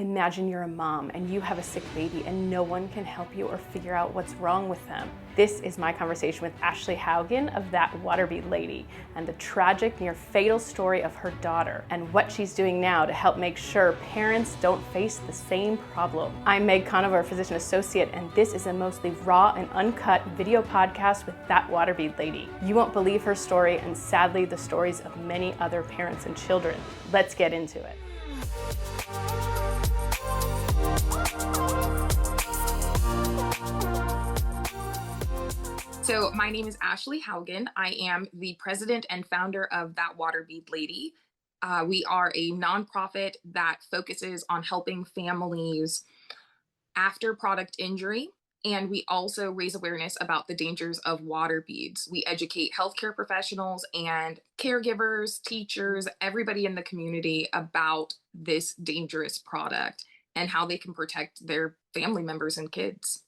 Imagine you're a mom and you have a sick baby and no one can help you or figure out what's wrong with them. This is my conversation with Ashley Haugen of That Water Bead Lady and the tragic, near fatal story of her daughter and what she's doing now to help make sure parents don't face the same problem. I'm Meg Conover, physician associate, and this is a mostly raw and uncut video podcast with That Water Bead Lady. You won't believe her story and sadly the stories of many other parents and children. Let's get into it. So my name is Ashley Haugen. I am the president and founder of That Water Bead Lady. We are a nonprofit that focuses on helping families after product injury, and we also raise awareness about the dangers of water beads. We educate healthcare professionals and caregivers, teachers, everybody in the community about this dangerous product and how they can protect their family members and kids.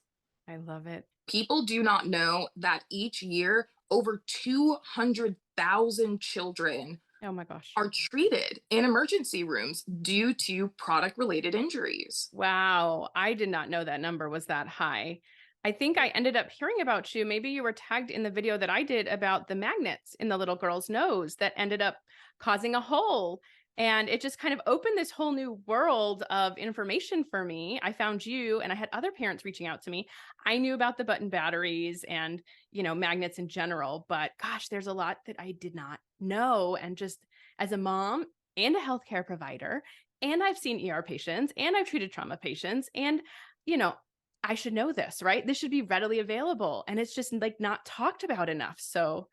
I love it. People do not know that each year over 200,000 children Oh my gosh. are treated in emergency rooms due to product related injuries. Wow. I did not know that number was that high. I think I ended up hearing about you. Maybe you were tagged in the video that I did about the magnets in the little girl's nose that ended up causing a hole. And it just kind of opened this whole new world of information for me. I found you and I had other parents reaching out to me. I knew about the button batteries and, magnets in general, but gosh, there's a lot that I did not know. And just as a mom and a healthcare provider, and I've seen ER patients and I've treated trauma patients and, I should know this, right? This should be readily available. And it's just like not talked about enough. So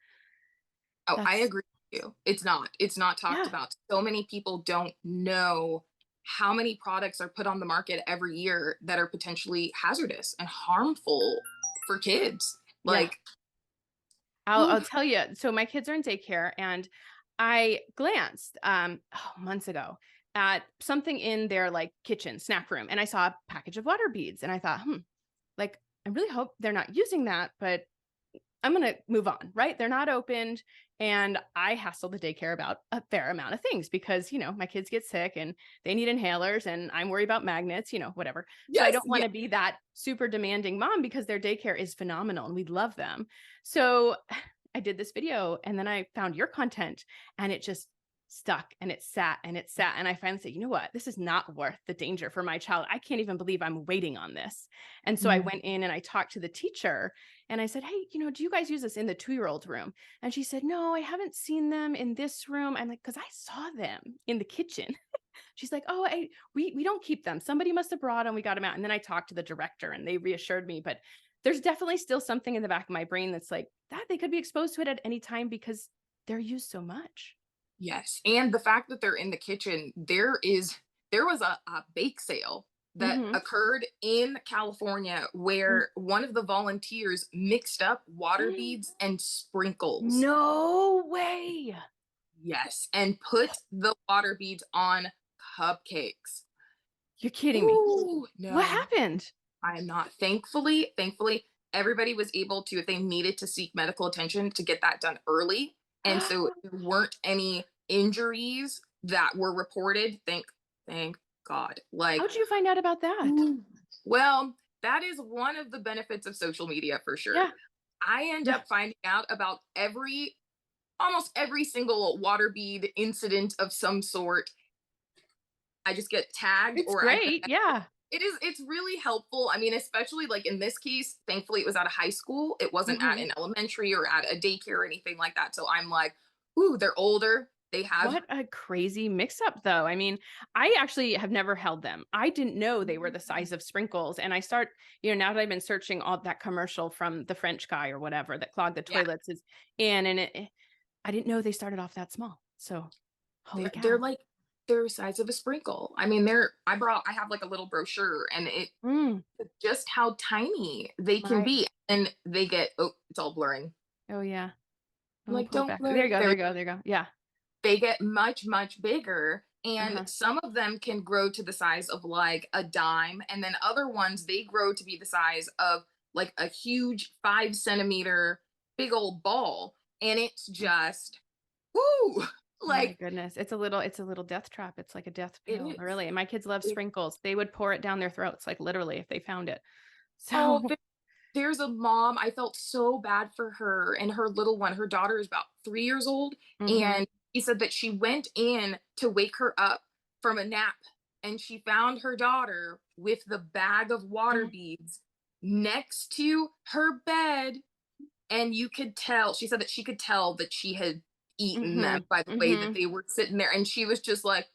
Oh, I that's, agree with you. It's not talked yeah. about. So many people don't know how many products are put on the market every year that are potentially hazardous and harmful for kids. Yeah. Like, I'll whew, tell you. So my kids are in daycare and I glanced months ago at something in their like kitchen snack room and I saw a package of water beads and I thought, like I really hope they're not using that, but I'm going to move on, right? They're not opened. And I hassle the daycare about a fair amount of things because, my kids get sick and they need inhalers and I'm worried about magnets, whatever. So I yes, don't want to be that super demanding mom because their daycare is phenomenal and we love them. So I did this video and then I found your content and it just stuck and it sat and it sat. And I finally said, you know what? This is not worth the danger for my child. I can't even believe I'm waiting on this. And so I yeah. went in and I talked to the teacher and I said, hey, do you guys use this in the 2-year-old room? And she said, no, I haven't seen them in this room. I'm like, because I saw them in the kitchen. She's like, oh, we don't keep them. Somebody must have brought them. We got them out. And then I talked to the director and they reassured me. But there's definitely still something in the back of my brain that's like that they could be exposed to it at any time because they're used so much. Yes, and the fact that they're in the kitchen, there was a bake sale that Mm-hmm. occurred in California where one of the volunteers mixed up water beads and sprinkles. No way. Yes, and put the water beads on cupcakes. You're kidding me. Ooh, What no, happened? I am not. Thankfully, everybody was able to, if they needed to seek medical attention, to get that done early. And so there weren't any injuries that were reported. Thank God. Like, How'd you find out about that? ooh, well, that is one of the benefits of social media for sure. Yeah. I end Yeah. up finding out about almost every single water bead incident of some sort. I just get tagged It's or I great. Yeah. it's really helpful. I mean, especially like in this case, thankfully it was at a high school. It wasn't at Mhm. an elementary or at a daycare or anything like that. So I'm like, ooh, they're older. They have What a crazy mix up though. I mean, I actually have never held them. I didn't know they were the size of sprinkles. And I start, now that I've been searching all that commercial from the French guy or whatever that clogged the yeah, toilets is in, and I didn't know they started off that small. So holy they're cow. like they're the size of a sprinkle. I mean, I have like a little brochure and it Mm, just how tiny they can right. be. And they get, oh, it's all blurring. Oh yeah. I'm Oh, like, pull it don't back. There blur. you go. There you go. There you go. Yeah. They get much bigger, and Uh-huh. some of them can grow to the size of like a dime, and then other ones they grow to be the size of like a huge 5 centimeter big old ball, and it's just whoo. Oh my Like, goodness. It's a little death trap. It's like a death it pill, is. really. And my kids love It, sprinkles. They would pour it down their throats, like literally if they found it. oh, So, there's a mom, I felt so bad for her and her little one. Her daughter is about 3 years old. mhm, And she said that she went in to wake her up from a nap and she found her daughter with the bag of water mm, beads next to her bed. And you could tell, she said that she could tell that she had eaten them mhm, by the way that mhm. they were sitting there. And she was just like,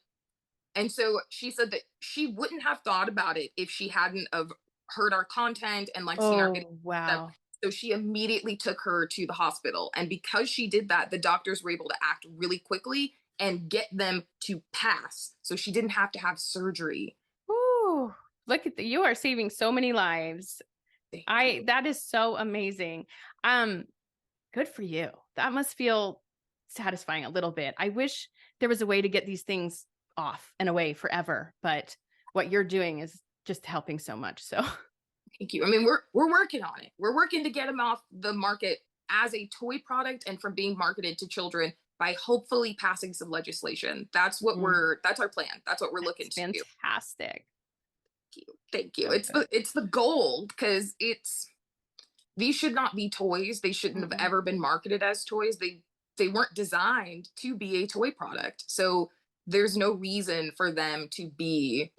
and so she said that she wouldn't have thought about it if she hadn't of heard our content and like seen our video Oh, stuff. wow. So she immediately took her to the hospital. And because she did that, the doctors were able to act really quickly and get them to pass. So she didn't have to have surgery. Ooh, look at you are saving so many lives. Thank you. That is so amazing. Um, Good for you. That must feel satisfying a little bit. I wish there was a way to get these things off and away forever, but what you're doing is just helping so much. So, Thank you. I mean, we're working on it. We're working to get them off the market as a toy product and from being marketed to children by hopefully passing some legislation. mm, That's our plan. That's what we're looking that's to do. fantastic. Thank you. Thank you. So good. It's the goal because it's these should not be toys. They shouldn't have Mm-mm. ever been marketed as toys. They weren't designed to be a toy product. So there's no reason for them to be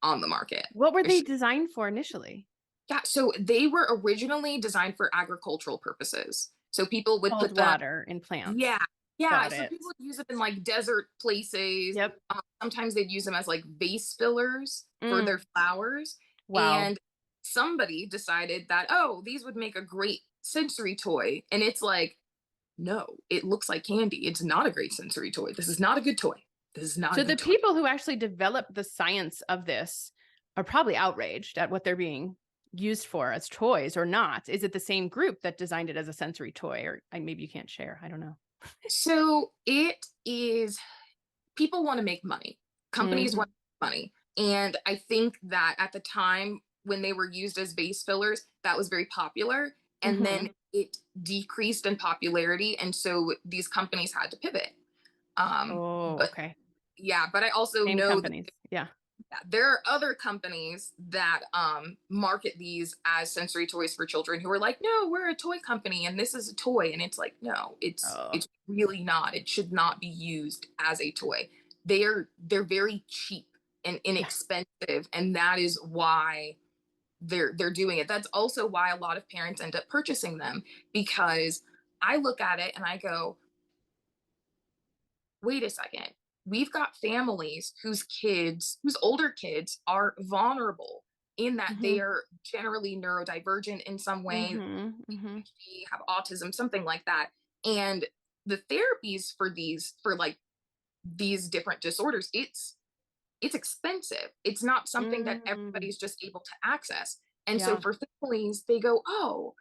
on the market. What were It they sh- designed for initially? Yeah, so they were originally designed for agricultural purposes. So people would Cold put them, water in plants. yeah, yeah. Got So it. people would use them in like desert places. Yep. Sometimes they'd use them as like vase fillers for their Mm, flowers. wow. And somebody decided that, oh, these would make a great sensory toy. And it's like, no, it looks like candy. It's not a great sensory toy. This is not a good toy. This is not a So the good toy. people who actually developed the science of this are probably outraged at what they're being used for as toys or not. Is it the same group that designed it as a sensory toy? Or maybe you can't share. I don't know. So it is, people want to make money. Companies Hmm. want money. And I think that at the time when they were used as base fillers, that was very popular. And Hmm. then it decreased in popularity. And so these companies had to pivot. Oh, But okay. yeah, but I also Same know that companies. Yeah. there are other companies that market these as sensory toys for children who are like, no, we're a toy company and this is a toy. And it's like, no, Oh, it's really not. It should not be used as a toy. They're very cheap and yeah. inexpensive, and that is why they're doing it. That's also why a lot of parents end up purchasing them, because I look at it and I go, wait a second. We've got families whose older kids are vulnerable in that Hmm. they are generally neurodivergent in some way, Hmm. Hmm. ADHD, have autism, something like that. And the therapies for these different disorders, it's expensive. It's not something that Mm, everybody's just able to access. And so yeah. for families, they go, oh,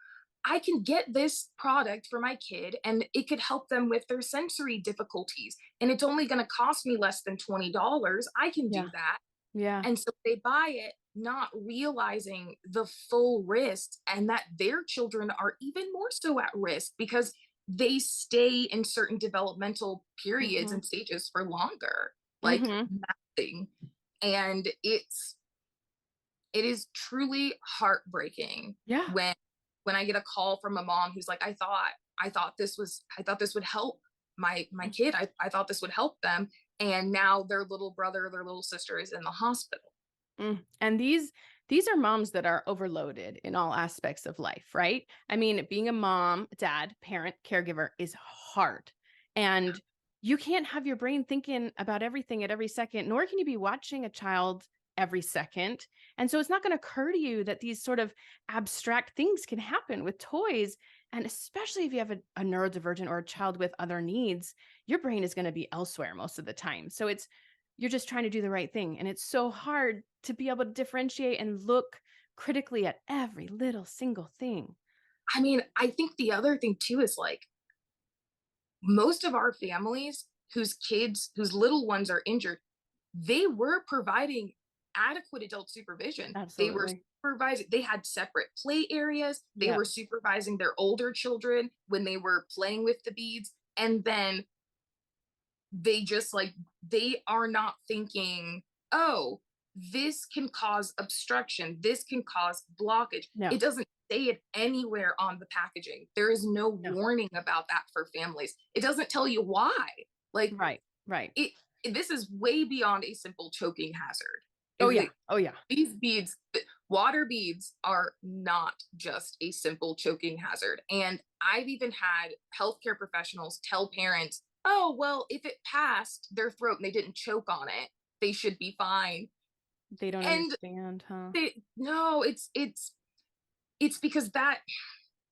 I can get this product for my kid and it could help them with their sensory difficulties. And it's only going to cost me less than $20. I can Yeah. do that. Yeah. And so they buy it, not realizing the full risk and that their children are even more so at risk because they stay in certain developmental periods Hmm. and stages for longer, like Hmm. nothing. And it is truly heartbreaking Yeah. when I get a call from a mom who's like, I thought this would help my kid. I thought this would help them. And now their little brother, their little sister is in the hospital. And these are moms that are overloaded in all aspects of life, right? I mean, being a mom, dad, parent, caregiver is hard. And you can't have your brain thinking about everything at every second, nor can you be watching a child every second. And so it's not going to occur to you that these sort of abstract things can happen with toys. And especially if you have a neurodivergent or a child with other needs, your brain is going to be elsewhere most of the time. So you're just trying to do the right thing. And it's so hard to be able to differentiate and look critically at every little single thing. I mean, I think the other thing too is like most of our families whose little ones are injured, they were providing adequate adult supervision. They were Absolutely. supervising, they had separate play areas. They Yep. were supervising their older children when they were playing with the beads. And then they just like, they are not thinking, oh, this can cause obstruction, this can cause blockage. No, It doesn't say it anywhere on the packaging. There is no no. warning about that for families. It doesn't tell you why. Like, Right, right. it this is way beyond a simple choking hazard. Oh, If yeah. it, Oh, yeah. these beads, water beads are not just a simple choking hazard. And I've even had healthcare professionals tell parents, oh, well, if it passed their throat and they didn't choke on it, they should be fine. They don't And understand, huh? no, it's because that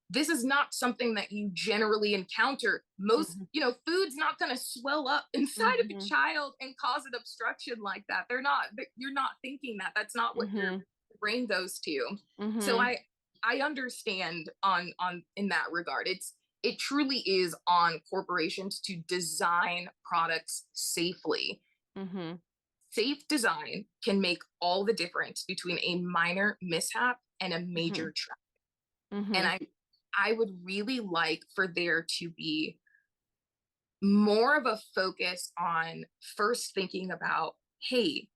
this is not something that you generally encounter. Most, Mhm, food's not going to swell up inside of a mhm, child and cause an obstruction like that. You're not thinking that. That's not what your mhm, brain goes to. So mhm, I understand on in that regard. It truly is on corporations to design products safely. mhm, Safe design can make all the difference between a minor mishap and a mhm, major tragedy. And mhm, I would really like for there to be more of a focus on first thinking about, hey,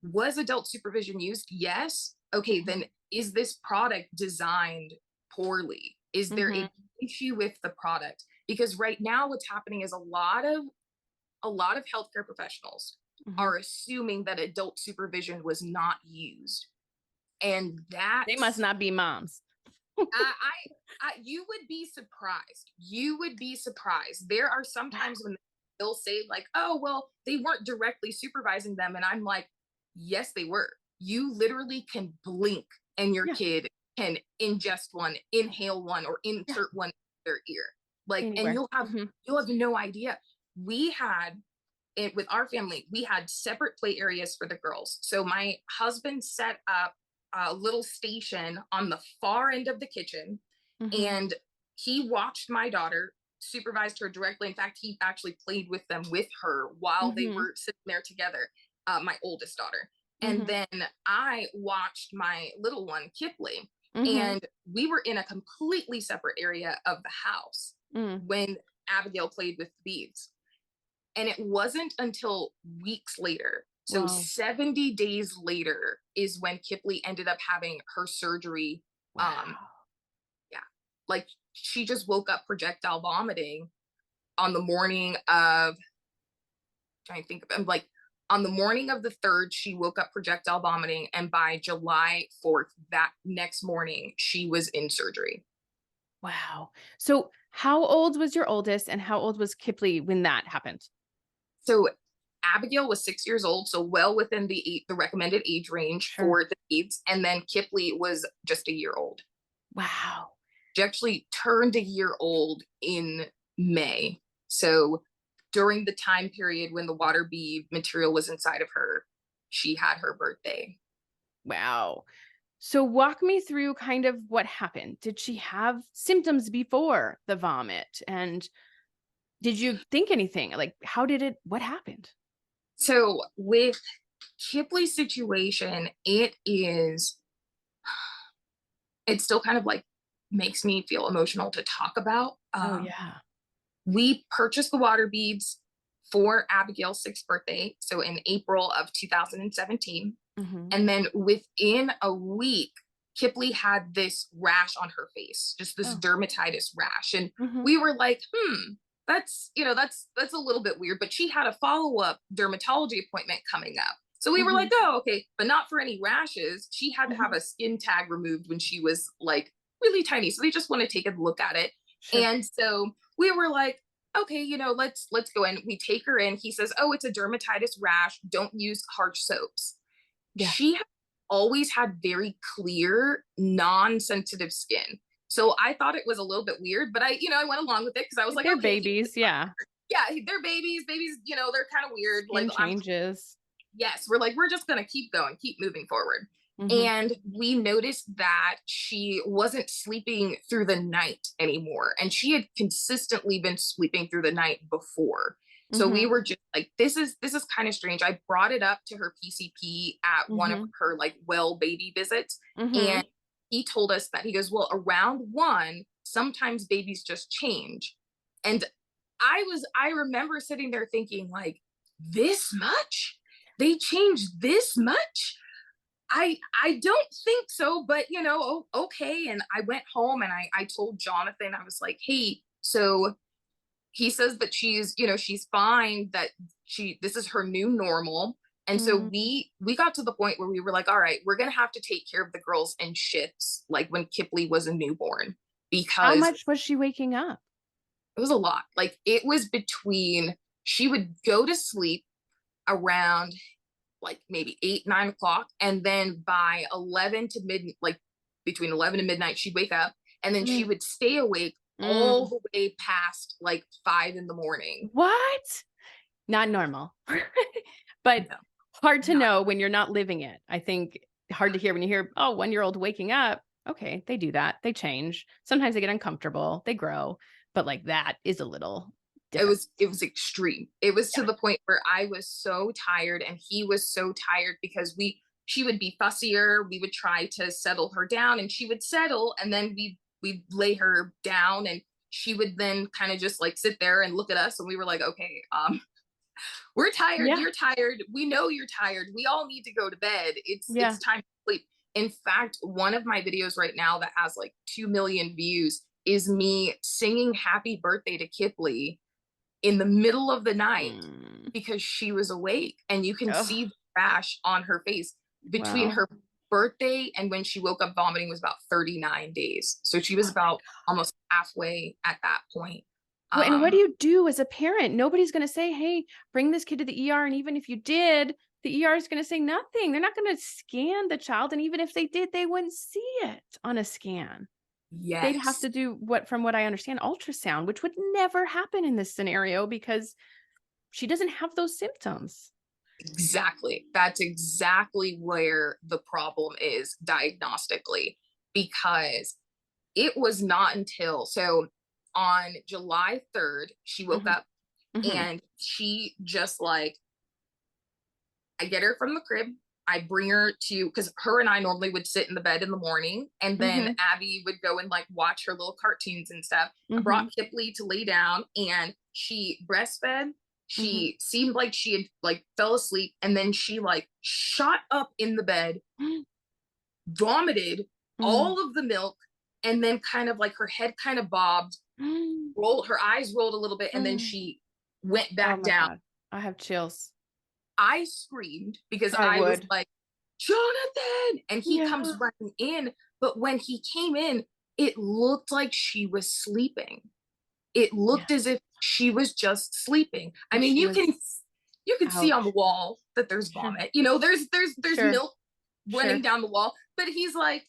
was adult supervision used? Yes. Okay, mhm, then is this product designed poorly? Is there mhm, a issue with the product? Because right now what's happening is a lot of healthcare professionals mhm. are assuming that adult supervision was not used. And They must that's not be moms. I, you would be surprised. You would be surprised. There are some Wow. times when they'll say like, "Oh, well, they weren't directly supervising them," and I'm like, "Yes, they were. You literally can blink, and your Yeah, kid can ingest one, inhale one, or yeah. insert one in their ear. Like, and Anywhere. you'll have Mhm, you'll have no idea. We had it with our family. We had separate play areas for the girls. So my husband set up a little station on the far end of the kitchen, mhm, and he watched my daughter, supervised her directly. In fact, he actually played with them with her while they mhm, were sitting there together, my oldest daughter. And mhm, then I watched my little one, Kipley, mhm, and we were in a completely separate area of the house mm. when Abigail played with the beads. And it wasn't until weeks later, so Wow. 70 days later, is when Kipley ended up having her surgery. Um, Wow. yeah, like she just woke up projectile vomiting on the morning of, trying to think of it, like on the morning of the third, she woke up projectile vomiting, and by July 4th, that next morning, she was in surgery. Wow. So how old was your oldest and how old was Kipley when that happened? So Abigail was 6 years old, so well within the recommended age range Sure. for the beads, and then Kipley was just a year old. Wow. She actually turned a year old in May. So during the time period when the water bead material was inside of her, she had her birthday. Wow. So walk me through kind of what happened. Did she have symptoms before the vomit? And did you think anything? Like, how did it, what happened? So with Kipley's situation, it still kind of like makes me feel emotional to talk about. Oh, yeah. We purchased the water beads for Abigail's sixth birthday, so in April of 2017. Hmm. And then within a week, Kipley had this rash on her face, just this Oh. dermatitis rash. And Hmm. we were like, that's a little bit weird. But she had a follow-up dermatology appointment coming up. So we were like, Hmm. oh, okay, but not for any rashes. She had to have Hmm. a skin tag removed when she was like really tiny. So they just want to take a look at it. Sure. And so we were like, okay, let's go in. We take her in. He says, oh, it's a dermatitis rash. Don't use harsh soaps. Yeah. She always had very clear, non-sensitive skin. So I thought it was a little bit weird, but I went along with it because I was like, They're okay, babies. Yeah. yeah, they're babies. Babies, they're kind of weird. Like Skin changes. yes, we're like, we're just gonna keep going, keep moving forward. Hmm. And we noticed that she wasn't sleeping through the night anymore. And she had consistently been sleeping through the night before. So we Hmm. were just like, this is kind of strange. I brought it up to her PCP at one of Hmm. her like well baby visits. Hmm. And he told us that he goes, well, around one, sometimes babies just change. And I remember sitting there thinking like, this much? They changed this much? I don't think so, but okay. And I went home and I told Jonathan, I was like, hey, so he says that she's fine, that this is her new normal. And so Mm. we got to the point where we were like, all right, we're gonna have to take care of the girls in shifts, like when Kipley was a newborn, How because much was she waking up? it was a lot. Like it was between, she would go to sleep around like maybe 8, 9 o'clock. And then by 11 to like between 11 and midnight, she'd wake up, and then she Mm. would stay awake all Mm. the way past like 5 in the morning. What? Not normal. But No, hard to not. know when you're not living it. I think hard to hear when you hear, oh, 1-year-old waking up. Okay, they do that. They change. Sometimes they get uncomfortable. They grow. But like that is a little It different. was it was extreme. It was to Yeah. the point where I was so tired and he was so tired, because she would be fussier. We would try to settle her down and she would settle, and then we'd lay her down, and she would then kind of just like sit there and look at us, and we were like, okay, we're tired, Yeah. you're tired, we know you're tired, we all need to go to bed, Yeah. it's time to sleep. In fact, one of my videos right now that has like 2 million views is me singing happy birthday to Kipley in the middle of the night Mm. because she was awake, and you can Oh, see the rash on her face between wow. her birthday and when she woke up vomiting was about 39 days, so she was Oh my about almost halfway at that point. And what do um you do as a parent? Nobody's going to say, hey, bring this kid to the ER. And even if you did, the ER is going to say nothing. They're not going to scan the child. And even if they did, they wouldn't see it on a scan. They'd have yes, to do from what I understand, ultrasound, which would never happen in this scenario because she doesn't have those symptoms. exactly, that's exactly where the problem is diagnostically, because it was not until, so on July 3rd she woke Hmm. up, Hmm. and she just like, I get her from the crib. I bring her to, because her and I normally would sit in the bed in the morning, and then Hmm. Abby would go and like watch her little cartoons and stuff. I Hmm. brought Kipley to lay down, and she breastfed. Hmm. She seemed like she had like fell asleep, and then she like shot up in the bed, vomited Mm. all of the milk, and then kind of like her head kind of bobbed, Mm. rolled, her eyes rolled a little bit, and then Mm. she went Oh back my down. God. I have chills. I screamed because I I was would. like, Jonathan! And he comes Yeah. running in. But when he came in, it looked like she was sleeping. It Yeah. looked as if she was just sleeping. I And mean, she you can see on the ouch. wall that there's Sure. vomit. You know, there's Sure. milk running Sure. down the wall. But he's like,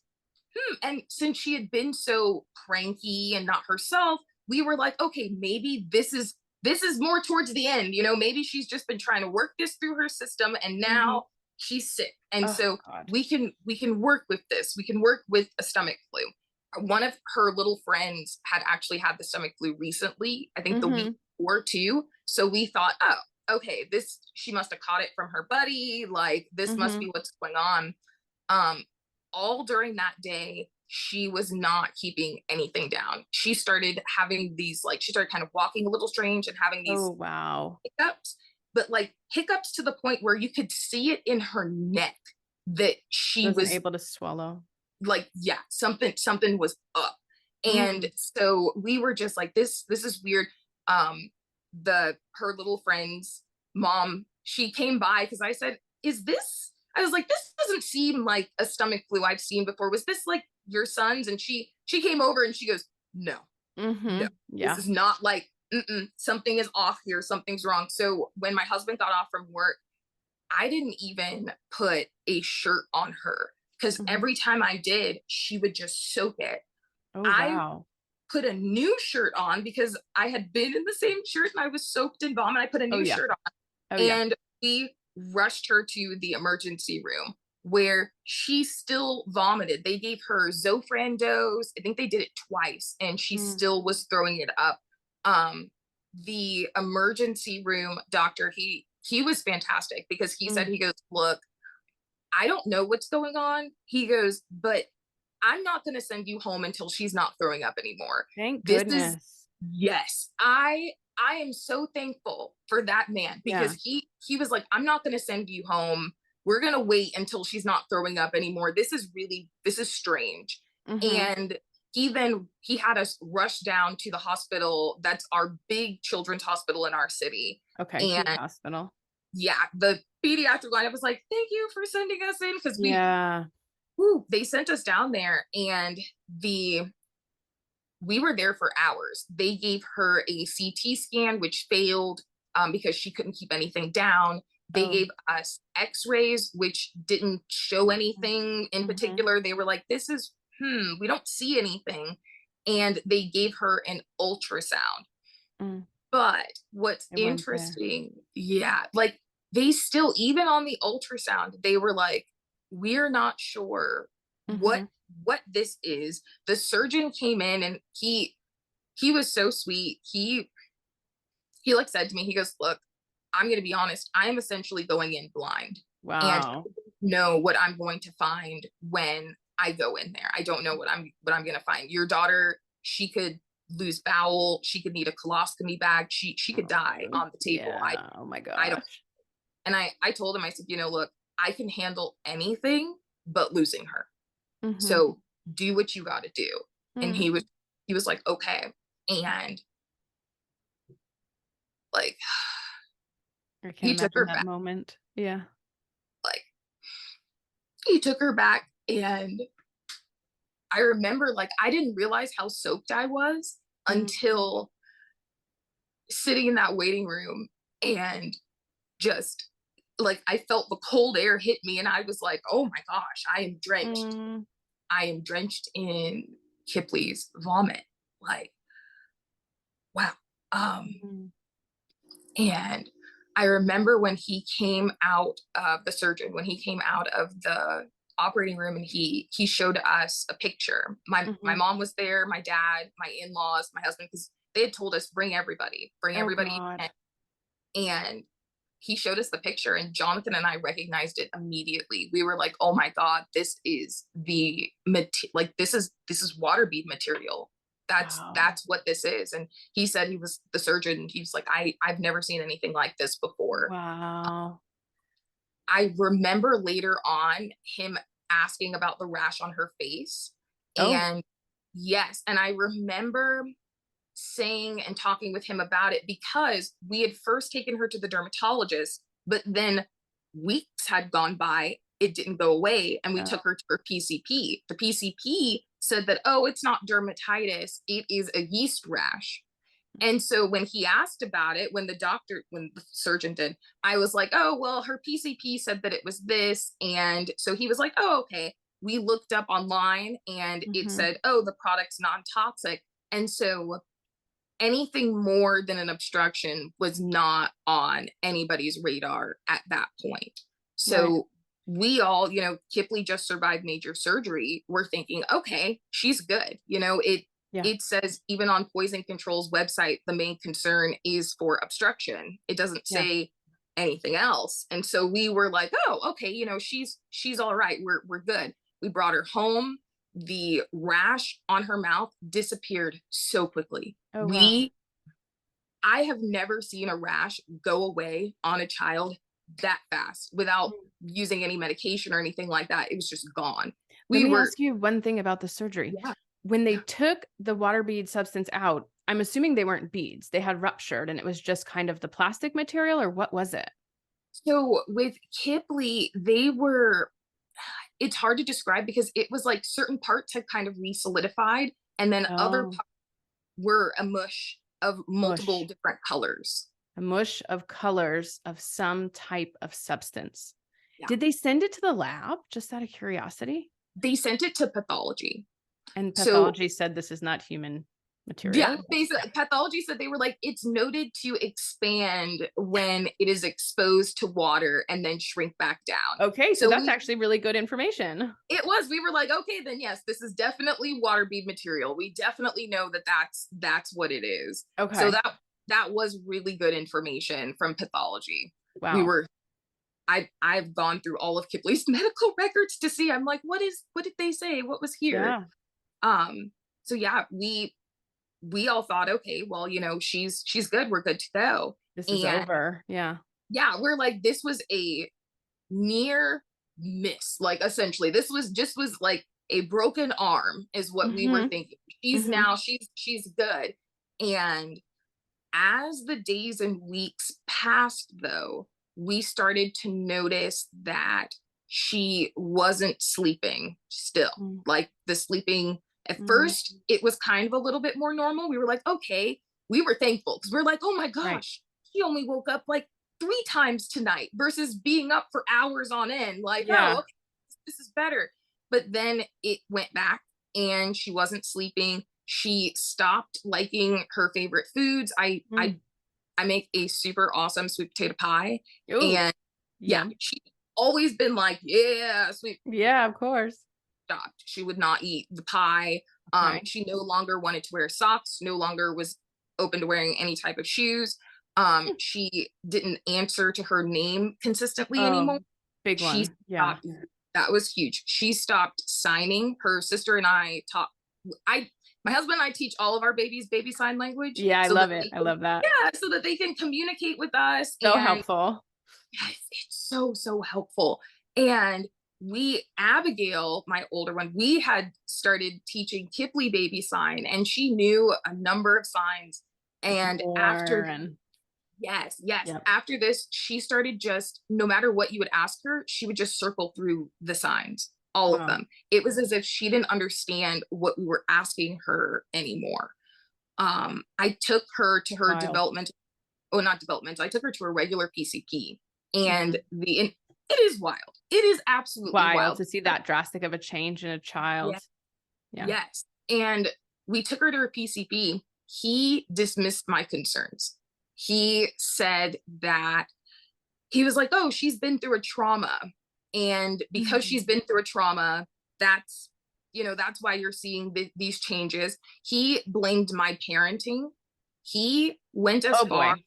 And since she had been so cranky and not herself, we were like, okay, maybe this is more towards the end. Maybe she's just been trying to work this through her system, and Hmm. now she's sick. And Oh so God. we can work with this. We can work with a stomach flu. One of her little friends had actually had the stomach flu recently, I think the week Hmm. or two. So we thought, oh, okay, this she must have caught it from her buddy. Like this must Hmm. be what's going on. Um, all during that day, she was not keeping anything down. She started having these, like, she started kind of walking a little strange and having Oh these wow. hiccups, but like hiccups to the point where you could see it in her neck that she Wasn't was able to swallow. like, yeah, something was up. And Mm. so we were just like, this is weird. The her little friend's mom, she came by because I said, I was like, this doesn't seem like a stomach flu I've seen before. Was this like your son's? And she came over and she goes, no, no, Hmm. this Yeah. is not like, something is off here, something's wrong. So when my husband got off from work, I didn't even put a shirt on her, because Hmm. every time I did, she would just soak it. Oh I wow. put a new shirt on because I had been in the same shirt and I was soaked in vomit. I put a Oh new yeah. shirt on, Oh yeah. and we rushed her to the emergency room where she still vomited. They gave her Zofran dose. I think they did it twice, and she Mm. still was throwing it up. Um, the emergency room doctor, he was fantastic because he said, Mm. he goes, look, I don't know what's going on. He goes, but I'm not going to send you home until she's not throwing up anymore. Thank This is, goodness. yes, I I am so thankful for that man, Yeah. because he was like, I'm not going to send you home. We're going to wait until she's not throwing up anymore. This is strange. Mm-hmm. And he had us rush down to the hospital. That's our big children's hospital in our city. Okay. Huge And hospital. yeah, the pediatric line, I was like, thank you for sending us in. Cause Yeah. they sent us down there, and we were there for hours. They gave her a CT scan, which failed because she couldn't keep anything down. They Oh. gave us x-rays, which didn't show anything in Mm-hmm. particular. They were like, we don't see anything. And they gave her an ultrasound. Mm. But what's It went there. interesting, yeah, like they still, even on the ultrasound, they were like, we're not sure Mm-hmm. what this is. The surgeon came in, and he was so sweet. He like said to me, he goes, look, I'm going to be honest, I am essentially going in blind, and I Wow. don't know what I'm going to find when I go in there. I don't know what I'm going to find. Your daughter, she could lose bowel, she could need a colostomy bag, she could die Oh, on the table. yeah. Oh my I don't. gosh. And I told him, I said, look, I can handle anything but losing her. Mm-hmm. So do what you got to do. And Mm. he was like, okay. And like, I can't he took imagine her that back. moment. Yeah. Like, he took her back, and I remember, like, I didn't realize how soaked I was Mm. until sitting in that waiting room, and just like I felt the cold air hit me, and I was like, oh my gosh, I am drenched. Mm. I am drenched in Kipley's vomit. Like, wow. Mm. And I remember when he came out of the surgeon, when he came out of the operating room, and he showed us a picture. My Mhm. mom was there, my dad, my in-laws, my husband, because they had told us, bring Oh everybody God. in. And he showed us the picture, and Jonathan and I recognized it immediately. We were like, oh my God, this is this is water bead material. Wow. That's what this is. And he said, he was the surgeon. He was like, I've never seen anything like this before. Wow. I remember later on him asking about the rash on her face. Oh. And yes, and I remember saying and talking with him about it, because we had first taken her to the dermatologist, but then weeks had gone by, it didn't go away, and we Oh. took her to her PCP. The PCP said that, oh, it's not dermatitis, it is a yeast rash. And so when he asked about it, when the surgeon did, I was like, oh, well, her PCP said that it was this. And so he was like, oh, okay. We looked up online, and it Mm-hmm. said, oh, the product's non-toxic. And so anything more than an obstruction was not on anybody's radar at that point. Right. So we all, Kipley just survived major surgery. We're thinking, okay, she's good. Yeah. It says even on Poison Control's website, the main concern is for obstruction. It doesn't Yeah. say anything else. And so we were like, oh, okay, she's all right. We're good. We brought her home. The rash on her mouth disappeared so quickly. Oh wow. We I have never seen a rash go away on a child that fast without Mm. using any medication or anything like that. It was just gone. Let We me were ask you one thing about the surgery. Yeah, When they yeah. took the water bead substance out, I'm assuming they weren't beads. They had ruptured and it was just kind of the plastic material, or what was it? So with Kipley, it's hard to describe, because it was like certain parts had kind of re-solidified, and then other Oh, parts were a mush of multiple mush. different colors. A mush of colors of some type of substance. Yeah. Did they send it to the lab just out of curiosity? They sent it to pathology. And So pathology said this is not human yeah, material? basically, pathology said, they were like, it's noted to expand when it is exposed to water and then shrink back down. Okay, so So that's actually really good information. we were like, okay, then yes, this is definitely water bead material. We definitely know that that's what it is. So Okay. that was really good information from pathology. We Wow. were I've gone through all of Kipley's medical records to see. I'm like, what did they say? What was here? Yeah. Um, so yeah, we all thought, okay, well, she's good. We're good to go. This is And over. Yeah. yeah, we're like, this was a near miss. Like, essentially, this was like a broken arm is what we were Hmm. thinking. She's Hmm. now she's good. And as the days and weeks passed, though, we started to notice that she wasn't sleeping still. Like, the sleeping, at Hmm. first, it was kind of a little bit more normal. We were like, okay, we were thankful because we're like, oh my Right. gosh, she only woke up like 3 times tonight versus being up for hours on end. Like, oh, Yeah. okay, this is better. But then it went back and she wasn't sleeping. She stopped liking her favorite foods. Mm. I make a super awesome sweet potato pie. Ooh, And yeah, yum. she always been like, yeah, sweet. Yeah, of course. Stopped. She would not eat the pie. Okay. She no longer wanted to wear socks, no longer was open to wearing any type of shoes. Hmm. She didn't answer to her name consistently Oh, anymore. big She one. Yeah. stopped. That was huge. She stopped signing. Her sister and I taught. I My husband and I teach all of our babies baby sign language Yeah, I so that love it. they I can, love that. yeah, so that they can communicate with us. So And helpful. yes, it's so helpful. And Abigail, my older one, we had started teaching Kipley baby sign, and she knew a number of signs. And More after, and yes, yep. after this, she started, just no matter what you would ask her, she would just circle through the signs, all of Wow. them. It was as if she didn't understand what we were asking her anymore. I took her to her Wild. developmental, oh, not developmental, I took her to a regular PCP. Hmm. And it is wild. It is absolutely Wild wild. to see that drastic of a change in a child. Yeah, Yeah. yes. And we took her to her PCP. He dismissed my concerns. He said that, he was like, oh, she's been through a trauma. And because she's Mhm. been through a trauma, that's, that's why you're seeing these changes. He blamed my parenting. He went as Oh far boy.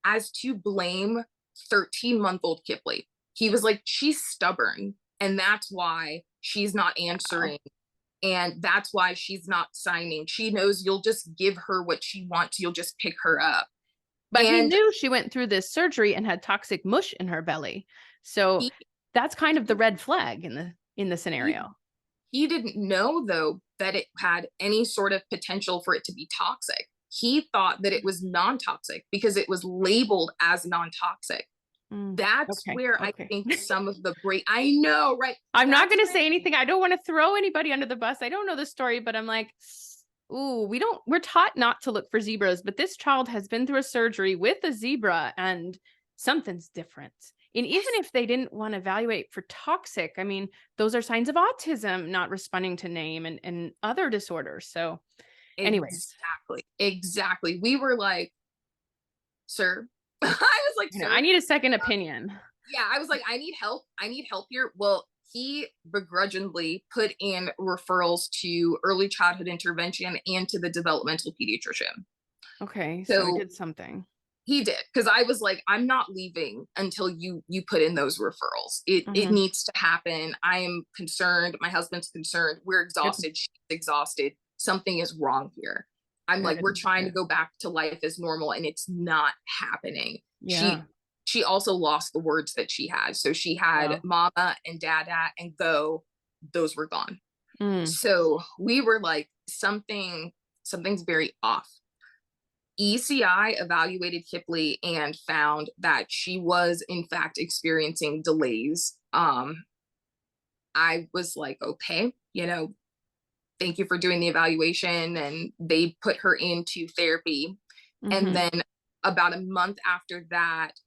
as to blame 13-month-old Kipley. He was like, she's stubborn, and that's why she's not Wow. answering. And that's why she's not signing. She knows you'll just give her what she wants. You'll just pick her up. But he And knew she went through this surgery and had toxic mush in her belly. So he, that's kind of the red flag in the he, scenario. he didn't know, though, that it had any sort of potential for it to be toxic. He thought that it was non-toxic because it was labeled as non-toxic. Mm. That's Okay. where I Okay. think some of the break, I know, right? I'm not That's going to where, say anything. I don't want to throw anybody under the bus. I don't know the story, but I'm like, ooh, we're taught not to look for zebras, but this child has been through a surgery with a zebra and something's different. And even yes, if they didn't want to evaluate for toxic, I mean, those are signs of autism, not responding to name and other disorders. So anyways, exactly. We were like, sir. I was like, I sir, need a second opinion. yeah, I was like, I need help. I need help here. Well, he begrudgingly put in referrals to early childhood intervention and to the developmental pediatrician. Okay, so I So did something. he did, because I was like, I'm not leaving until you put in those referrals. It Mhm. needs to happen. I am concerned. My husband's concerned. We're Good. exhausted. She's exhausted. Something is wrong here. I'm like, Good. we're trying to Good. go back to life as normal, and it's not happening. Yeah. She also lost the words that she had. So she had Wow. mama and dada and go. Those were gone. Mm. So we were like, something's very off. ECI evaluated Kipley and found that she was in fact experiencing delays. I was like, okay, thank you for doing the evaluation. And they put her into therapy. And Mhm. then about a month after that,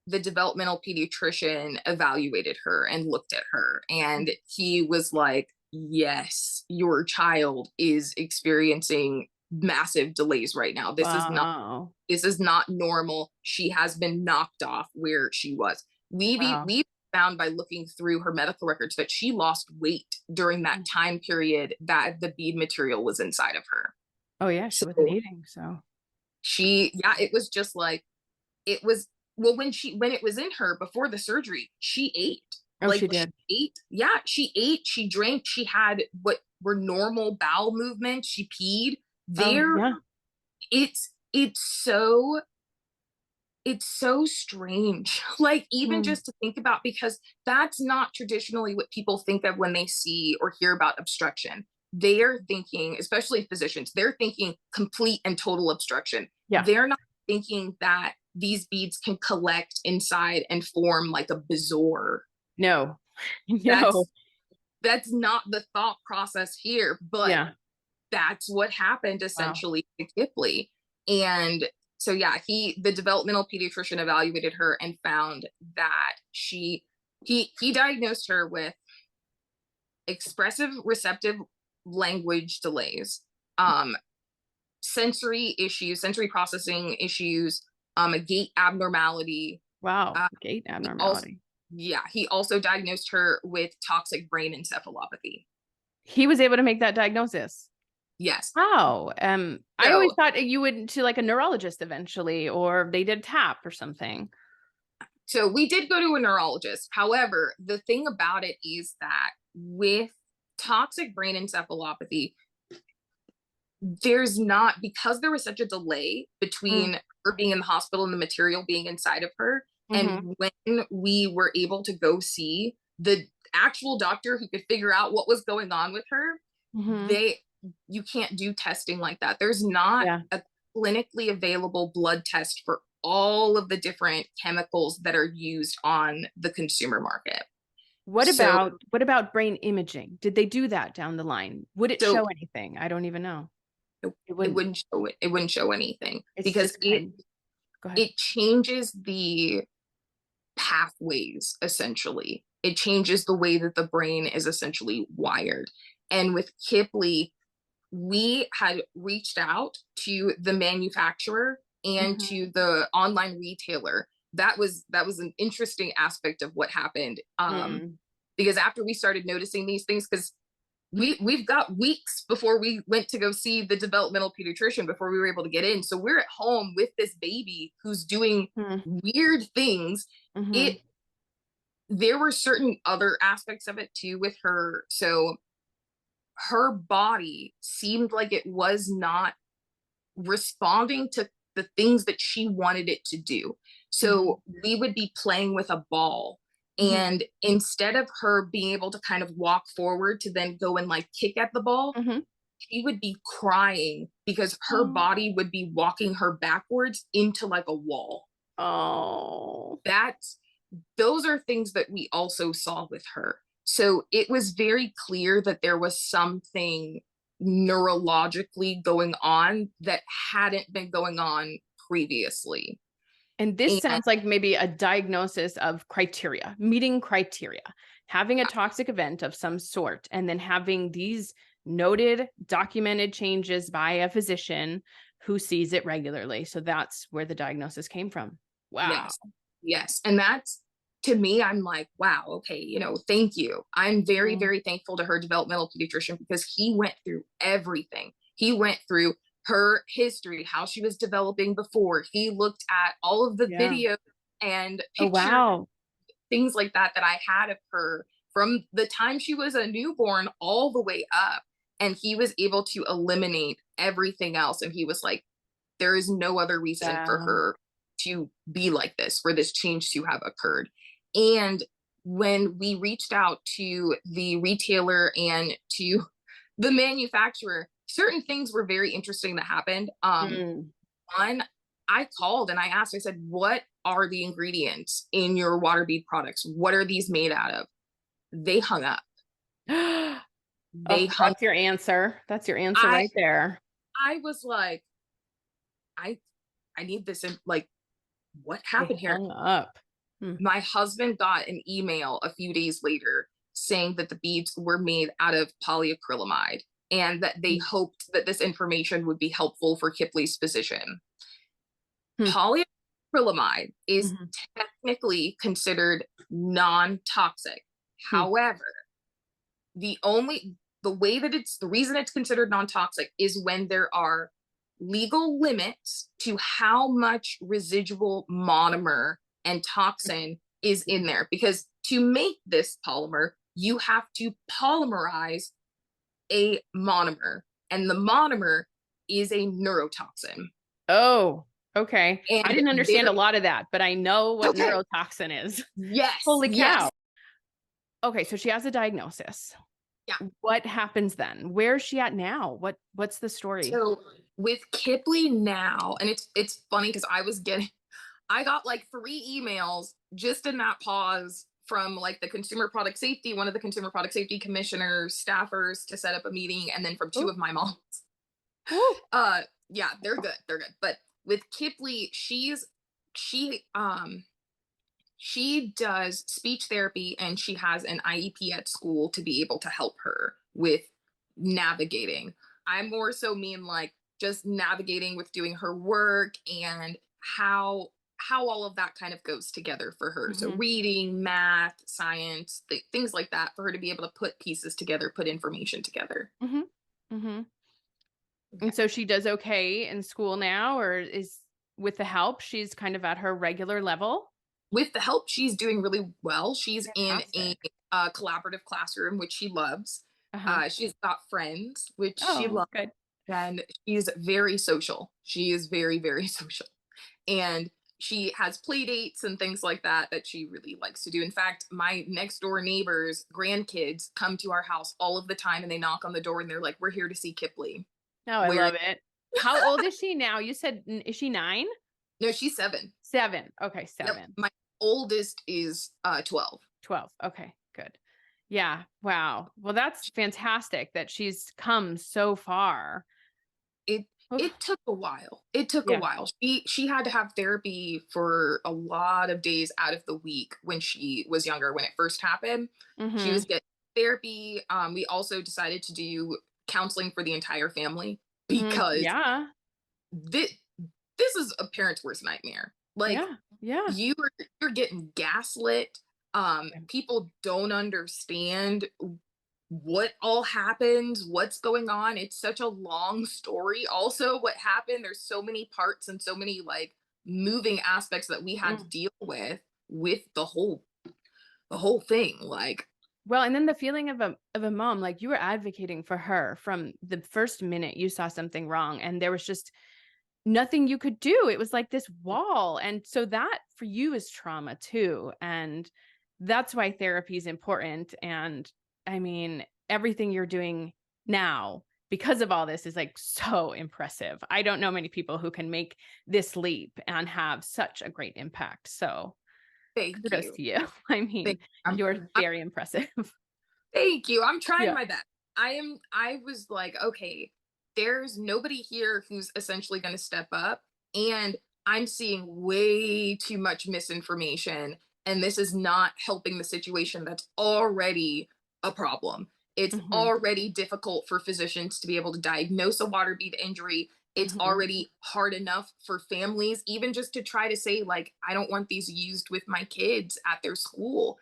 the developmental pediatrician evaluated her and looked at her. And he was like, yes, your child is experiencing massive delays right now. Wow. This is not normal. She has been knocked off where she was. Wow. We found by looking through her medical records that she lost weight during that time period that the bead material was inside of her. Oh yeah, she So wasn't eating, so. yeah, it was just like, it was, well, when it was in her before the surgery, she ate. Oh, Like, she she did. ate. Yeah, she ate, she drank, she had what were normal bowel movements, she peed. Oh, There yeah. It's it's so strange. Like, even Mm. just to think about, because that's not traditionally what people think of when they see or hear about obstruction. They're thinking, especially physicians, they're thinking complete and total obstruction. Yeah. They're not thinking that these beads can collect inside and form like a bezoar. No. No. That's not the thought process here, but Yeah. that's what happened Wow. essentially to Kipley. And so yeah, the developmental pediatrician evaluated her and found that he diagnosed her with expressive receptive language delays, um, sensory issues, sensory processing issues, a gait abnormality. Wow. Uh, Gait he also, abnormality. yeah, he also diagnosed her with toxic brain encephalopathy. He was able to make that diagnosis. Yes. Wow. I always So thought you would to like a neurologist eventually, or they did TAP or something. So we did go to a neurologist. However, the thing about it is that with toxic brain encephalopathy, there's not, because there was such a delay Mm. between her being in the hospital and the material being inside of her. Mm-hmm. And when we were able to go see the actual doctor who could figure out what was going on with her, Mm-hmm. they, you can't do testing like that. There's not Yeah. a clinically available blood test for all of the different chemicals that are used on the consumer market. So, What about brain imaging? Did they do that down the line? Would it so show anything? I don't even know. it, It it wouldn't. wouldn't show it. It wouldn't show anything It's because just kind. Go ahead. it changes the pathways essentially. It changes the way that the brain is essentially wired. And with Kipley, we had reached out to the manufacturer and Mm-hmm. to the online retailer. That was an interesting aspect of what happened. Mm. Because after we started noticing these things, because we've got weeks before we went to go see the developmental pediatrician before we were able to get in. So we're at home with this baby who's doing Mm. weird things. Mm-hmm. It There were certain other aspects of it too with her. So her body seemed like it was not responding to the things that she wanted it to do. Mm-hmm. So we would be playing with a ball. Mm-hmm. And instead of her being able to kind of walk forward to then go and like kick at the ball, Mm-hmm. she would be crying because her Oh. body would be walking her backwards into like a wall. Oh. That's Those are things that we also saw with her. So it was very clear that there was something neurologically going on that hadn't been going on previously. And this And sounds like maybe a diagnosis of criteria, meeting criteria, having a toxic event of some sort, and then having these noted, documented changes by a physician who sees it regularly. So that's where the diagnosis came from. Wow. yes, yes. And that's, to me, I'm like, wow, okay, thank you. I'm very, Mm. very thankful to her developmental pediatrician because he went through everything. He went through her history, how she was developing before. He looked at all of the Yeah. videos and Oh, pictures, wow. things like that I had of her from the time she was a newborn all the way up. And he was able to eliminate everything else. And he was like, there is no other reason for Wow. her to be like this, for this change to have occurred. And when we reached out to the retailer and to the manufacturer, certain things were very interesting that happened. Mm. One, I called and I asked, I said, what are the ingredients in your water bead products? What are these made out of? They hung up. They Oh, hung. that's your answer. That's your answer I right there. I was like, I I need this in, like, what They happened here? hung up. Hmm. My husband got an email a few days later saying that the beads were made out of polyacrylamide and that they Hmm. hoped that this information would be helpful for Kipley's physician. Hmm. Polyacrylamide is Mhm. technically considered non-toxic. Hmm. However, the only the reason it's considered non-toxic is when there are legal limits to how much residual monomer and toxin is in there, because to make this polymer you have to polymerize a monomer, and the monomer is a neurotoxin. Oh, okay. I And didn't understand there, a lot of that, but I know what okay, neurotoxin is. yes, Holy yes. cow. Okay, so she has a diagnosis. Yeah. What happens then? Where's she at now? What's the story? So with Kipley now, and it's funny because I got like 3 emails just in that pause from like the consumer product safety, one of the consumer product safety commissioners, staffers to set up a meeting, and then from 2 Ooh, of my moms. ooh. Yeah, they're good. They're good. But with Kipley, she she does speech therapy and she has an IEP at school to be able to help her with navigating. I more so mean like just navigating with doing her work and how all of that kind of goes together for her. So Mhm, reading, math, science, things like that for her to be able to put pieces together, put information together. mhm, mhm. Yeah. And so she does okay in school now, or is with the help, she's kind of at her regular level? With the help, she's doing really well. She's in a Fantastic. collaborative classroom, which she loves. Uh-huh. She's got friends, which she Oh, loves, good. and she's very social. She is very, very social. And she has play dates and things like that that she really likes to do. In fact, my next door neighbors' grandkids come to our house all of the time and they knock on the door and they're like, "We're here to see Kipley." Oh, I Where love it. How old is she now? You said is she 9? no, she's 7. 7. Okay, Yep. 7. My oldest is 12. 12. Okay, good. Yeah, wow. Well, that's fantastic that she's come so far. It Oof. it took a while. It took a Yeah. while. She had to have therapy for a lot of days out of the week when she was younger, when it first happened. She Mhm. was getting therapy. We also decided to do counseling for the entire family Mm, because yeah. this this is a parent's worst nightmare. Like Yeah. Yeah. you're getting gaslit. People don't understand what all happened, what's going on. It's such a long story. Also, what happened, there's so many parts and so many like moving aspects that we had to Mm. deal with the whole thing. Like, Well, and then the feeling of a mom, like you were advocating for her from the first minute you saw something wrong, and there was just nothing you could do. It was like this wall. And so that for you is trauma too. And that's why therapy is important. And I mean, everything you're doing now because of all this is like so impressive. I don't know many people who can make this leap and have such a great impact. So thank kudos you. to you. I Thank, mean, I'm, you're I'm very impressive. thank you. I'm trying Yeah. my best. I was like, okay, there's nobody here who's essentially going to step up. And I'm seeing way too much misinformation. And this is not helping the situation that's already a problem. It's Hmm. already difficult for physicians to be able to diagnose a water bead injury. It's Hmm. already hard enough for families, even just to try to say, like, I don't want these used with my kids at their school.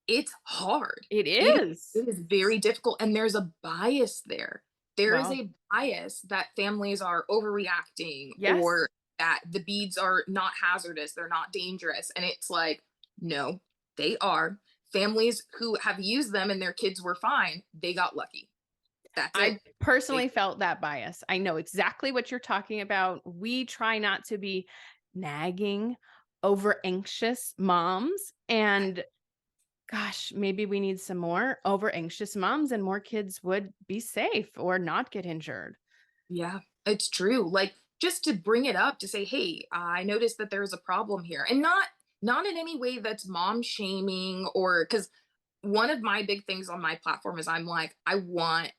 It's hard. It It is. it is very difficult, and there's a bias there. There is Well, a bias that families are overreacting yes. or that the beads are not hazardous, they're not dangerous, and it's like, no, they are. Families who have used them and their kids were fine, they got lucky. That's it. I They personally felt that bias. I know exactly what you're talking about. We try not to be nagging, over anxious moms. And gosh, maybe we need some more over anxious moms and more kids would be safe or not get injured. Yeah, it's true. Like just to bring it up to say, "Hey, I noticed that there's a problem here." And not in any way that's mom shaming or cuz one of my big things on my platform is I'm like, I want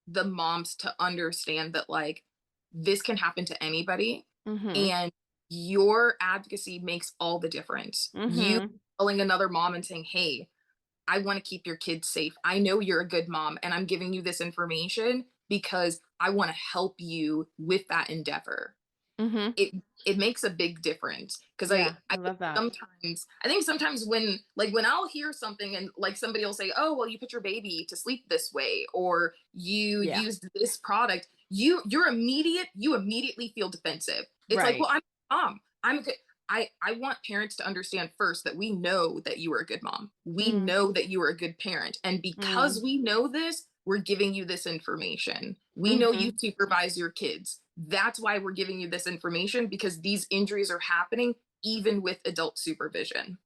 the moms to understand that like this can happen to anybody Mhm. and your advocacy makes all the difference. You Mhm. telling another mom and saying, "Hey, I want to keep your kids safe. I know you're a good mom and I'm giving you this information because I want to help you with that endeavor." Mhm. It makes a big difference because Yeah, I I think love that. sometimes when I'll hear something and like somebody will say, "Oh, well, you put your baby to sleep this way or you Yeah. used this product," you immediately feel defensive. It's like, Right. "Well, I'm a mom. I'm a good I want parents to understand first that we know that you are a good mom. We Mm, know that you are a good parent. And mm. because we know this, we're giving you this information. We know you Mhm. supervise your kids. That's why we're giving you this information, because these injuries are happening even with adult supervision.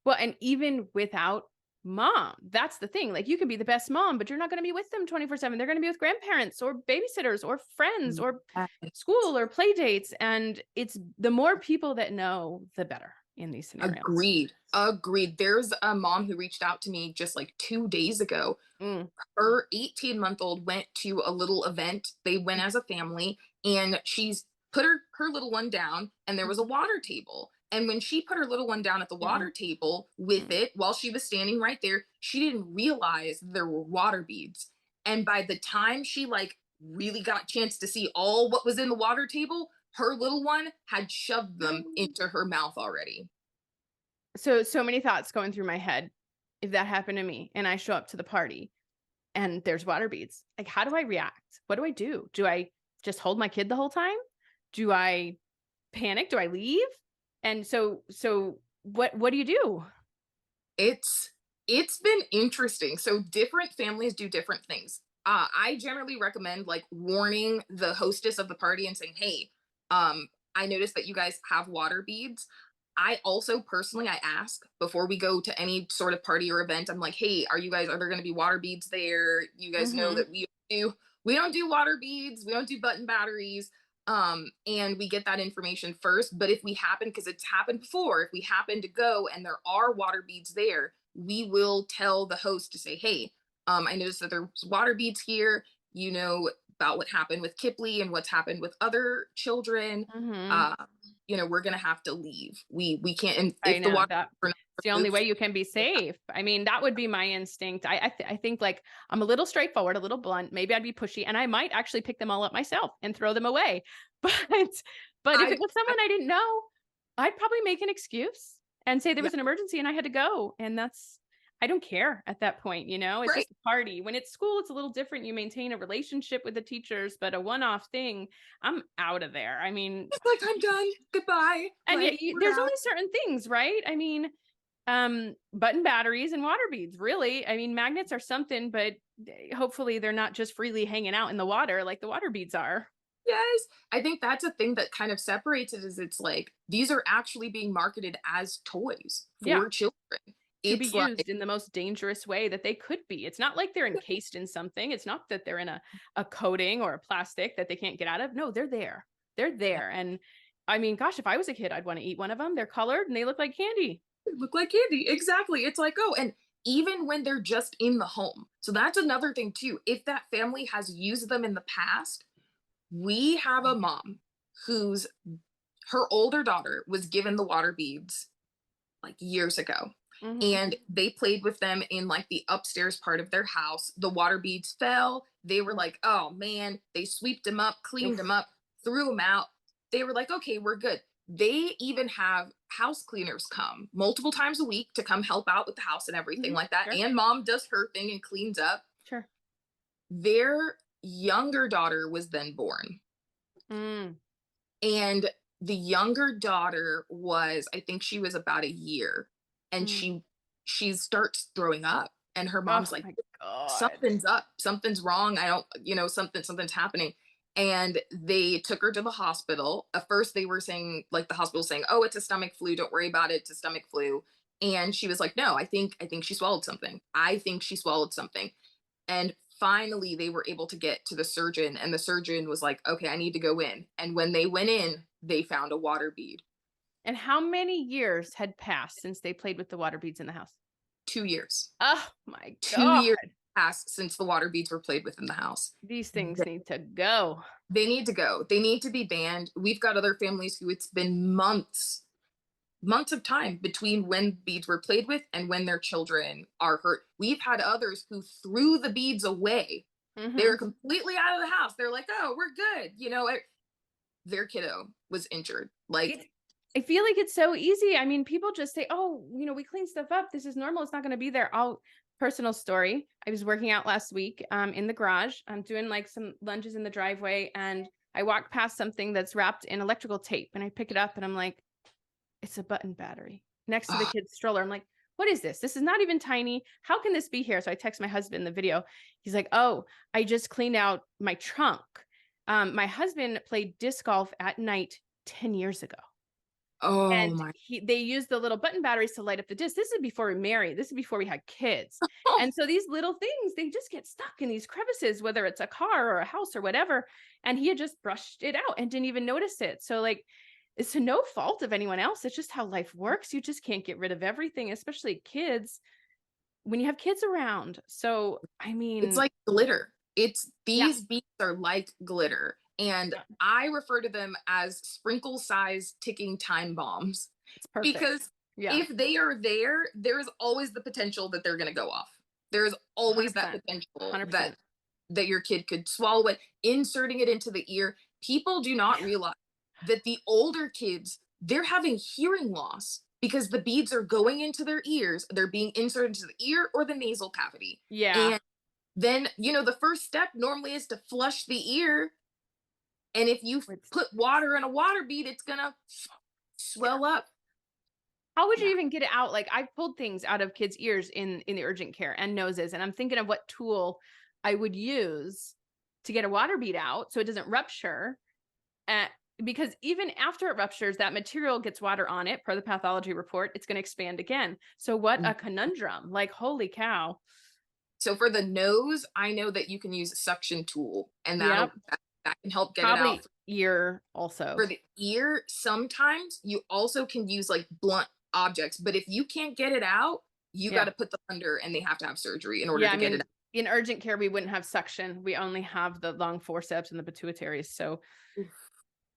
Well, and even without mom, that's the thing. Like you can be the best mom, but you're not going to be with them 24/7. They're going to be with grandparents or babysitters or friends or Yes. school or play dates. And it's the more people that know, the better in these scenarios. Agreed. Agreed. There's a mom who reached out to me just like 2 days ago. Mm. Her 18-month-old went to a little event. They went as a family, and she's put her little one down, and there was a water table. And when she put her little one down at the Mm-mm. water table with Mm. it, while she was standing right there, she didn't realize there were water beads. And by the time she like really got a chance to see all what was in the water table, her little one had shoved them into her mouth already. So many thoughts going through my head. If that happened to me and I show up to the party and there's water beads, like how do I react? What do I do? Do I just hold my kid the whole time? Do I panic? Do I leave? And so what do you do? It's it's been interesting. So different families do different things. I generally recommend like warning the hostess of the party and saying, "Hey, I noticed that you guys have water beads." I also personally I ask before we go to any sort of party or event. I'm like, "Hey, are there going to be water beads there? You guys know Mhm. that we don't do water beads. We don't do button batteries." And we get that information first. But if we happen, because it's happened before, if we happen to go and there are water beads there, we will tell the host to say, "Hey, I noticed that there's water beads here. You know about what happened with Kipley and what's happened with other children. Mhm. Uh, we're gonna have to leave. We can't. And I if the know water that are not it's the only way removed, you can be safe. I mean, that would be my instinct. I think like I'm a little straightforward, a little blunt. Maybe I'd be pushy, and I might actually pick them all up myself and throw them away. But if I, it was I someone I didn't know, I'd probably make an excuse and say there yeah, was an emergency and I had to go. And that's I don't care at that point, it's right. just a party. When it's school, it's a little different. You maintain a relationship with the teachers, but a one-off thing, I'm out of there. I mean, It's like I'm done. Goodbye. and Like yet we're there's out. only certain things, right? I mean, button batteries and water beads, really. I mean, magnets are something, but hopefully they're not just freely hanging out in the water like the water beads are. Yes. I think that's a thing that kind of separates it, is it's like these are actually being marketed as toys Yeah, for children. to be It's like, used in the most dangerous way that they could be. It's not like they're encased in something. It's not that they're in a coating or a plastic that they can't get out of. No, they're there. They're yeah, there. And I mean, gosh, if I was a kid, I'd want to eat one of them. They're colored and they look like candy. they look like candy. Exactly. It's like, oh, and even when they're just in the home. So that's another thing too. If that family has used them in the past, we have a mom whose her older daughter was given the water beads like years ago. Hmm. And they played with them in like the upstairs part of their house. The water beads fell. They were like, oh man, they swept them up, cleaned them Oof. up, threw them out. They were like, okay, we're good. They even have house cleaners come multiple times a week to come help out with the house and everything Hmm. like that. Sure. And mom does her thing and cleans up. Sure. Their younger daughter was then born. Mm. And the younger daughter was, I think she was about a year, and Mm. she starts throwing up, and her Oh mom's like, my God. something's up, something's wrong. I don't, something's happening. And they took her to the hospital. At first they were saying, like, the hospital saying, oh, it's a stomach flu, don't worry about it, it's a stomach flu. And she was like, no, I think she swallowed something. I think she swallowed something. And finally, they were able to get to the surgeon, and the surgeon was like, okay, I need to go in. And when they went in, they found a water bead. And how many years had passed since they played with the water beads in the house? 2 years. Oh my 2 years God. passed since the water beads were played with in the house. These things They, need to go. they need to go. They need to be banned. We've got other families who it's been months of time between when beads were played with and when their children are hurt. We've had others who threw the beads away. They were Hmm. completely out of the house. They're like, oh, we're good. Their kiddo was injured. Like, It's I feel like it's so easy. I mean, people just say, "Oh, we clean stuff up. This is normal. It's not going to be there." Personal story. I was working out last week in the garage. I'm doing like some lunges in the driveway and I walked past something that's wrapped in electrical tape and I pick it up and I'm like, it's a button battery next to the oh, kid's stroller. I'm like, what is this? This is not even tiny. How can this be here? So I text my husband the video. He's like, oh, I just cleaned out my trunk. My husband played disc golf at night 10 years ago. Oh And my. they used the little button batteries to light up the disc. This is before we married. This is before we had kids. And so these little things, they just get stuck in these crevices, whether it's a car or a house or whatever. And he had just brushed it out and didn't even notice it. So like, it's to no fault of anyone else. It's just how life works. You just can't get rid of everything, especially kids, when you have kids around. So, I It's mean, like glitter. It's yeah, these beads are like glitter. And yeah, I refer to them as sprinkle size ticking time bombs it's perfect. because Yeah, if they are there, there is always the potential that they're going to go off. There is always that 100%, potential 100%. that your kid could swallow it, inserting it into the ear. People do not realize that the older kids, they're having hearing loss because the beads are going into their ears. They're being inserted into the ear or the nasal cavity. Yeah. And then, the first step normally is to flush the ear. And if you It's put water in a water bead, it's going to swell up. How would you Yeah. even get it out? Like I've pulled things out of kids' ears in the urgent care and noses, and I'm thinking of what tool I would use to get a water bead out so it doesn't rupture. Uh, because even after it ruptures, that material gets water on it per the pathology report, it's going to expand again. So what a conundrum! Like holy cow! So for the nose, I know that you can use a suction tool and Yep, that can help get it out. probably ear also. For the ear, sometimes you also can use like blunt objects, but if you can't get it out, you got Yeah, to put them under and they have to have surgery in order yeah. to I get it mean, out. in urgent care, we wouldn't have suction. We only have the long forceps and the pituitaries. So Oof.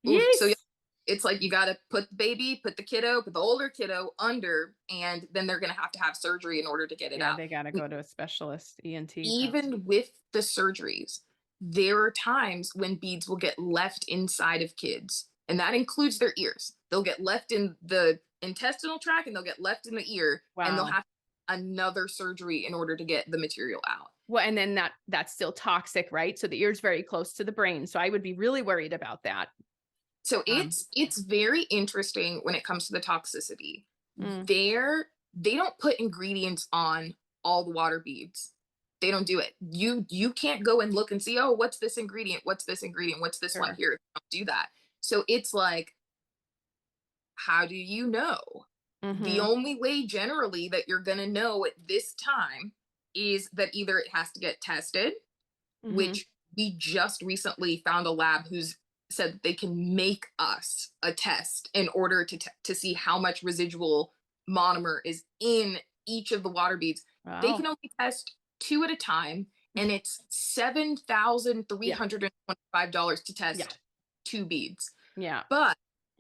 Oof. So yeah, yes. it's like you got to put the baby, put the kiddo, put the older kiddo under, and then they're going to have surgery in order to get it Yeah, out. they gotta go to a specialist, ENT probably. Even with the surgeries, there are times when beads will get left inside of kids, and that includes their ears. They'll get left in the intestinal tract and they'll get left in the ear, and they'll Wow. have another surgery in order to get the material out. Well, and then that's still toxic, right? So the ear's very close to the brain. So I would be really worried about that. So Um, it's very interesting when it comes to the toxicity. mm, They don't put ingredients on all the water beads. They don't do it. You can't go and look and see, oh, what's this ingredient? What's this ingredient? What's this one sure. here? They don't do that. So it's like, how do you know? The Mm-hmm. only way generally that you're gonna know at this time is that either it has to get tested, Mm-hmm. which we just recently found a lab who's said that they can make us a test in order to see how much residual monomer is in each of the water beads. They can Wow. only test two at a time, and it's $7,325 Yeah. to Yeah. test two beads. Yeah. But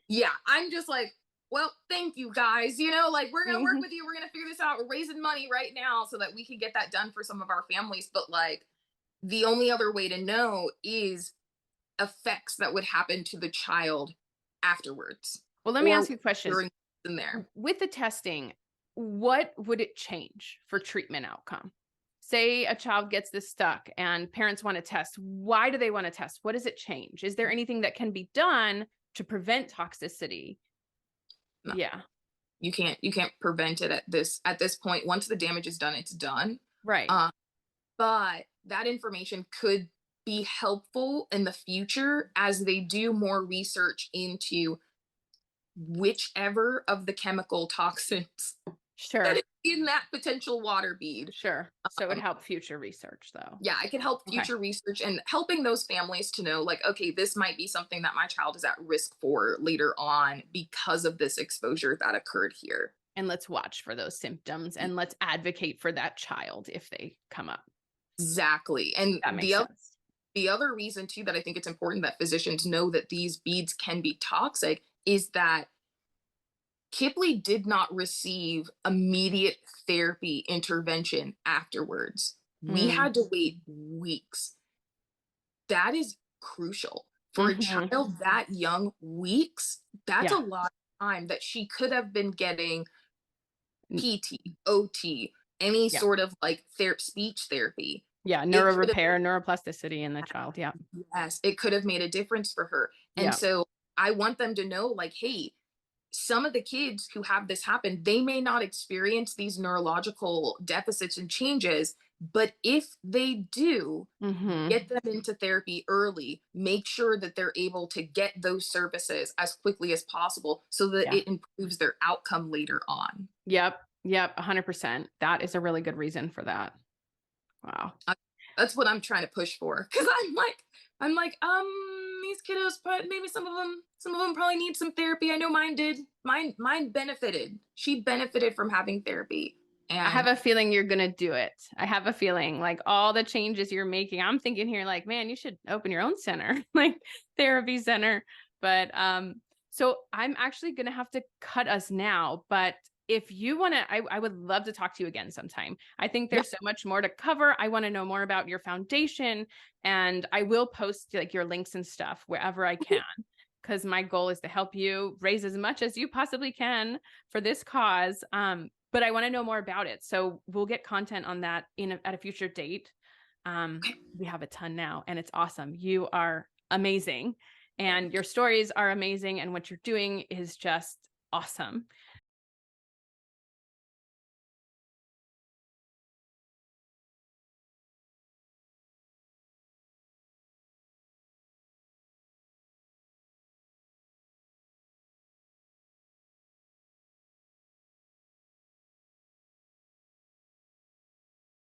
yeah, I'm just like, well, thank you guys. Like we're gonna work Mm-hmm. with you. We're gonna figure this out. We're raising money right now so that we can get that done for some of our families. But like, the only other way to know is effects that would happen to the child afterwards Well, let me or ask you a question. during in there. With the testing, what would it change for treatment outcome? Say a child gets this stuck and parents want to test. Why do they want to test? What does it change? Is there anything that can be done to prevent toxicity? No, Yeah. you can't prevent it at this point. Once the damage is done, it's done. Right. Uh, but that information could be helpful in the future as they do more research into whichever of the chemical toxins that Sure. is in that potential water bead. Sure. So it would Um, help future research though. yeah, it can help Okay. future research and helping those families to know, like, okay, this might be something that my child is at risk for later on because of this exposure that occurred here. And let's watch for those symptoms and let's advocate for that child if they come up. Exactly. And That makes sense. the other reason too that I think it's important that physicians know that these beads can be toxic is that Kipley did not receive immediate therapy intervention afterwards. We Mm. had to wait weeks. That is crucial. For a Mhm. child that young, weeks, that's a Yeah. lot of time that she could have been getting N- PT, OT, any Yeah. sort of like speech therapy. Yeah. It Neuro could have, repair, neuroplasticity in the child. Yeah. yes, it could have made a difference for her. And Yeah. so I want them to know, like, hey, some of the kids who have this happen, they may not experience these neurological deficits and changes, but if they do, Mm-hmm. get them into therapy early, make sure that they're able to get those services as quickly as possible so that Yeah. it improves their outcome later on. Yep. Yep. 100%. That is a really good reason for that. Wow. Uh, That's what I'm trying to push for because these kiddos, but maybe some of them probably need some therapy. I know mine did. Mine benefited. She benefited from having therapy, I have and a feeling you're going to do it. I have a feeling like all the changes you're making, I'm thinking here like, man, you should open your own center, like therapy center. But so I'm actually going to have to cut us now, but if you want to, I would love to talk to you again sometime. I think yeah, there's so much more to cover. I want to know more about your foundation, and I will post like your links and stuff wherever I can, because my goal is to help you raise as much as you possibly can for this cause. But I want to know more about it. So we'll get content on that at a future date. We have a ton now, and it's awesome. You are amazing, and your stories are amazing, and what you're doing is just awesome.